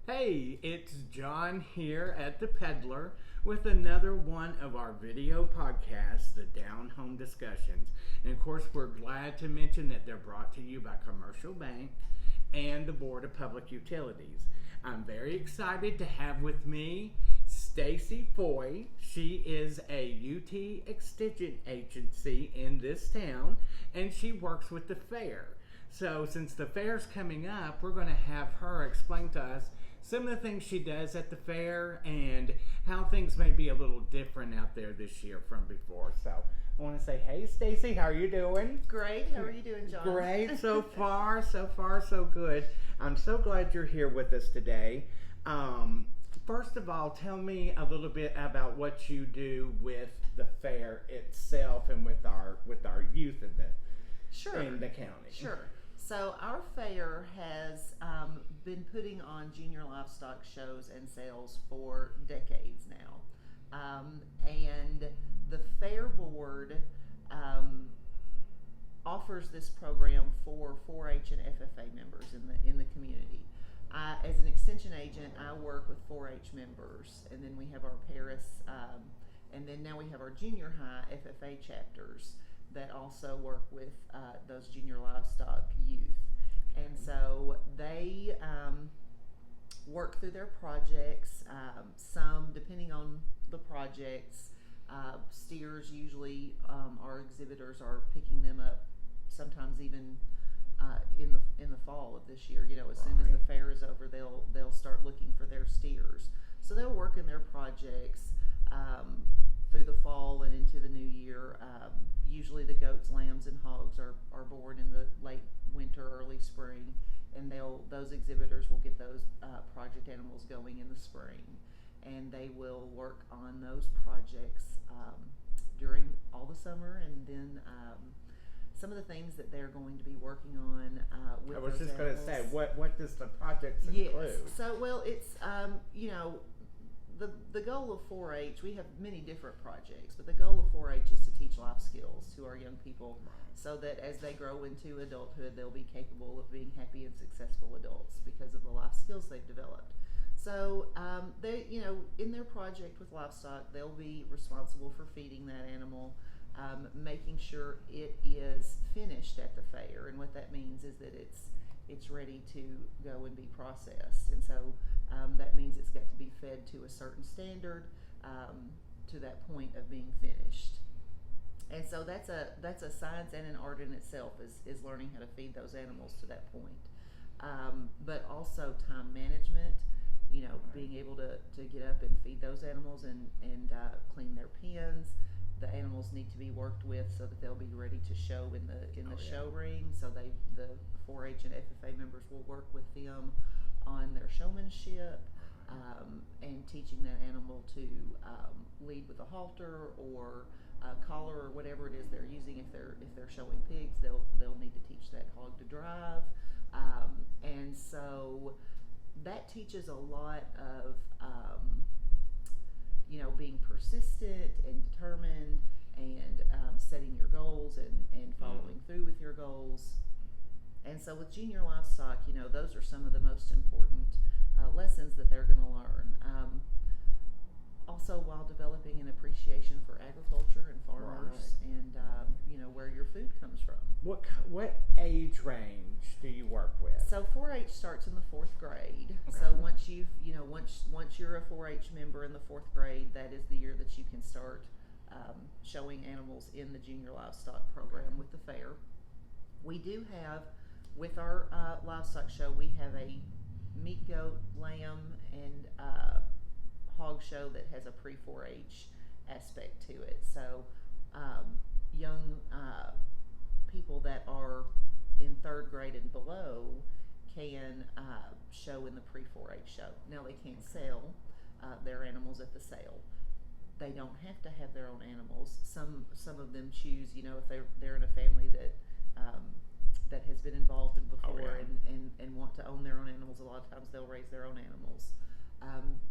Hey, it's John here at The Peddler with another one of our video podcasts, the Down Home Discussions. And of course, we're glad to mention that they're brought to you by Commercial Bank and the Board of Public Utilities. I'm very excited to have with me Staci Foy. She is a UT extension agency in this town, and she works with the fair. So since the fair's coming up, we're going to have her explain to us some of the things she does at the fair and how things may be a little different out there this year from before. So I want to say, hey, Staci, how are you doing? Great. How are you doing, John? Great. So far, so good. I'm so glad you're here with us today. First of all, tell me a little bit about what you do with the fair itself and with our youth in the county. Sure. So our fair has been putting on junior livestock shows and sales for decades now, and the fair board offers this program for 4-H and FFA members in the community. As an extension agent, I work with 4-H members, and then we have our Paris, and then now we have our junior high FFA chapters that also work with those junior livestock youth. And so they work through their projects, some depending on the projects. Steers usually our exhibitors are picking them up sometimes even in the fall of this year. As soon as the fair is over, they'll start looking for their steers. So they'll work in their projects through the fall and into the new year. Usually the goats, lambs, and hogs are born in the late winter, early spring, and those exhibitors will get those project animals going in the spring, and they will work on those projects during all the summer, and then some of the things that they're going to be working on with I was those just going to animals. say, what does the projects include? Yes. So, well, it's the goal of 4-H, we have many different projects, but the goal of 4-H is to teach life skills to our young people so that as they grow into adulthood, they'll be capable of being happy and successful adults because of the life skills they've developed. So they, in their project with livestock, they'll be responsible for feeding that animal, making sure it is finished at the fair, and what that means is that it's ready to go and be processed, and so that means it's got to be fed to a certain standard to that point of being finished. And so that's a science and an art in itself is learning how to feed those animals to that point. But also time management, being able to get up and feed those animals and clean their pens. The animals need to be worked with so that they'll be ready to show in the show ring. So the 4-H and FFA members will work with them on their showmanship and teaching that animal to lead with a halter or a collar or whatever it is they're using. If they're showing pigs, they'll need to teach that hog to drive, and so that teaches a lot of being persistent and determined, and setting your goals and following through with your goals. And so with junior livestock, those are some of the most important lessons that they're going to learn. Also, while developing an appreciation for agriculture and farmers, and where your food comes from. What age range do you work with? So 4-H starts in the 4th grade. Okay. So once you're a 4-H member in the 4th grade, that is the year that you can start showing animals in the junior livestock program with the fair. We do have, with our livestock show, we have a meat, goat, lamb, and hog show that has a pre-4-H aspect to it. So young people that are in 3rd grade and below can show in the pre-4-H show. Now they can't sell their animals at the sale. They don't have to have their own animals. Some of them choose, if they're in a family that has been involved in before and want to own their own animals. A lot of times they'll raise their own animals,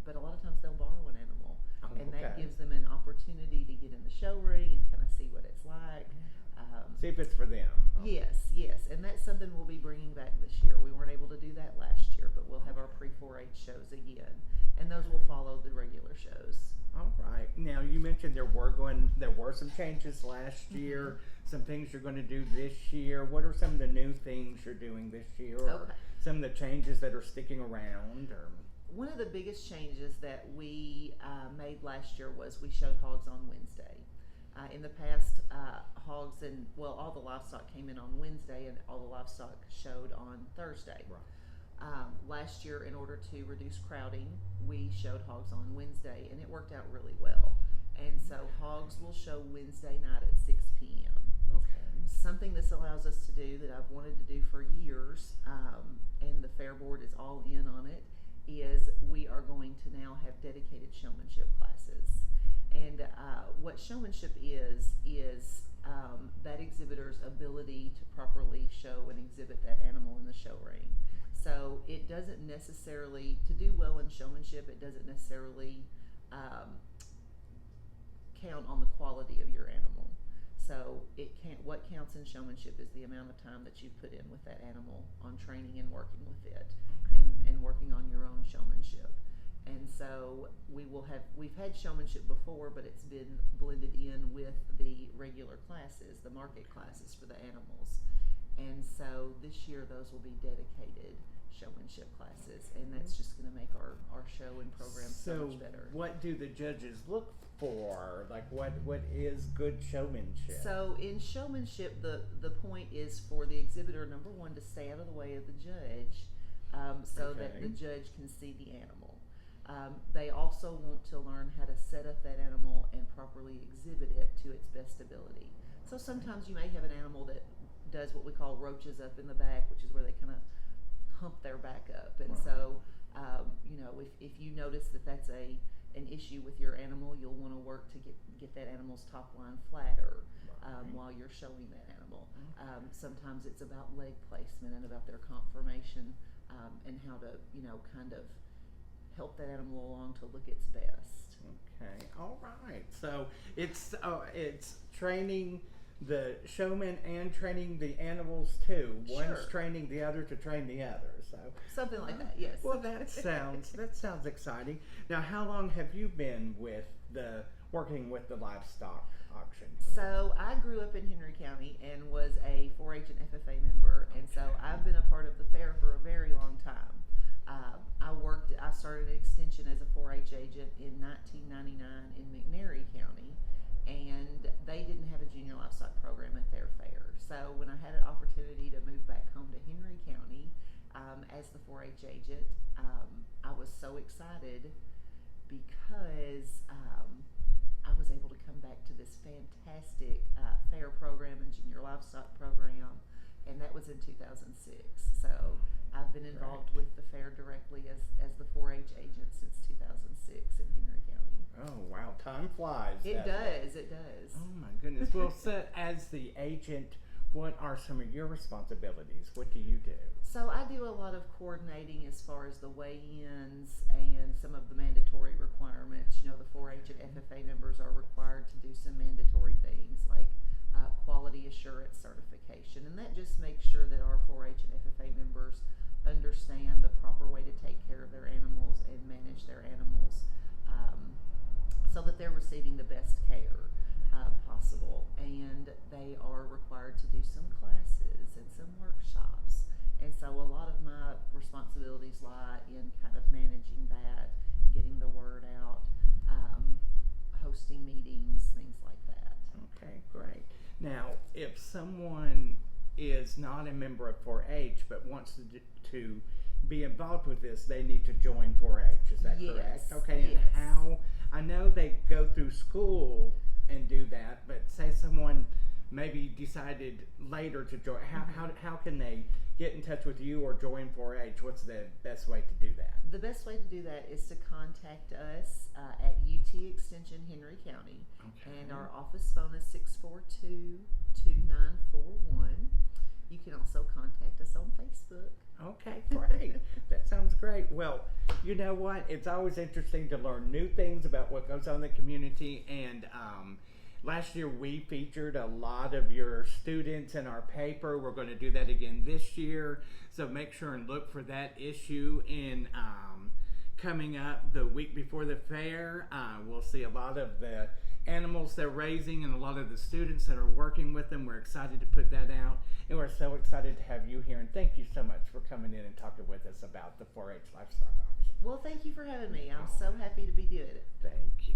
but a lot of times they'll borrow an animal, and that gives them an opportunity to get in the show ring and kind of see what it's like. See if it's for them. Yes, and that's something we'll be bringing back this year. We weren't able to do that last year, but we'll have our pre-4-H shows again, and those will follow the regular shows. All right. Now you mentioned there were some changes last year. Some things you're going to do this year. What are some of the new things you're doing this year? Or some of the changes that are sticking around? Or one of the biggest changes that we made last year was we showed hogs on Wednesday. In the past, hogs and all the livestock came in on Wednesday, and all the livestock showed on Thursday. Right. Last year, in order to reduce crowding, we showed hogs on Wednesday, and it worked out really well. And so hogs will show Wednesday night at 6 p.m. Okay. Something this allows us to do that I've wanted to do for years, and the Fair Board is all in on it, is we are going to now have dedicated showmanship classes. And what showmanship is that exhibitor's ability to properly show and exhibit that animal in the show ring. So it doesn't necessarily, to do well in showmanship, it doesn't necessarily count on the quality of your animal. So what counts in showmanship is the amount of time that you've put in with that animal on training and working with it, and working on your own showmanship. And so we've had showmanship before, but it's been blended in with the regular classes, the market classes for the animals. And so this year those will be dedicated showmanship classes, and that's just going to make our show and program so much better. What do the judges look for? Like what is good showmanship? So in showmanship, the point is for the exhibitor, number one, to stay out of the way of the judge, so that the judge can see the animal. They also want to learn how to set up that animal and properly exhibit it to its best ability. So sometimes you may have an animal that does what we call roaches up in the back, which is where they kind of hump their back up. And so, if you notice that that's an issue with your animal, you'll want to work to get that animal's top line flatter while you're showing that animal. Sometimes it's about leg placement and about their conformation, and how to, kind of help that animal along to look its best. Okay, all right. So it's training the showman and training the animals too. Sure. One's training the other to train the other. So something like that. Yes. Well, that sounds exciting. Now, how long have you been working with the livestock auction? So I grew up in Henry County and was a 4-H and FFA member, and so I've been a part of the fair for a very long time. I started an extension as a 4-H agent in 1999 in McNairy County, and they didn't have a junior livestock program at their fair. So when I had an opportunity to move back home to Henry County as the 4-H agent, I was so excited because I was able to come back to this fantastic fair program and junior livestock program, and that was in 2006. So I've been involved with the fair directly as the 4-H agent since 2006 in Henry County. Oh wow, time flies. It does. Oh my goodness. Well, so as the agent, what are some of your responsibilities? What do you do? So I do a lot of coordinating as far as the weigh-ins and some of the mandatory requirements. The 4-H and FFA members are required to do some mandatory things like quality assurance certification, and that just makes sure that our 4-H and FFA members understand the proper way to take care of their animals and manage their animals, so that they're receiving the best care possible. And they are required to do some classes and some workshops, and so a lot of my responsibilities lie in kind of managing that, getting the word out, hosting meetings, things like that. Okay, great. Now, if someone is not a member of 4-H but wants to be involved with this, they need to join 4-H. Is that correct? Okay. Yes. And how? I know they go through school and do that, but say someone maybe decided later to join. How can they get in touch with you or join 4-H? What's the best way to do that? The best way to do that is to contact us at UT Extension Henry County. Okay. And our office phone is 642-2941. You can also contact us on Facebook. Okay, great. That sounds great. Well, you know what? It's always interesting to learn new things about what goes on in the community. And Last year we featured a lot of your students in our paper. We're going to do that again this year. So make sure and look for that issue in coming up the week before the fair. We'll see a lot of the animals they're raising and a lot of the students that are working with them. We're excited to put that out, and we're so excited to have you here. And thank you so much for coming in and talking with us about the 4-H Livestock Auction. Well, thank you for having me. I'm so happy to be doing it. Thank you.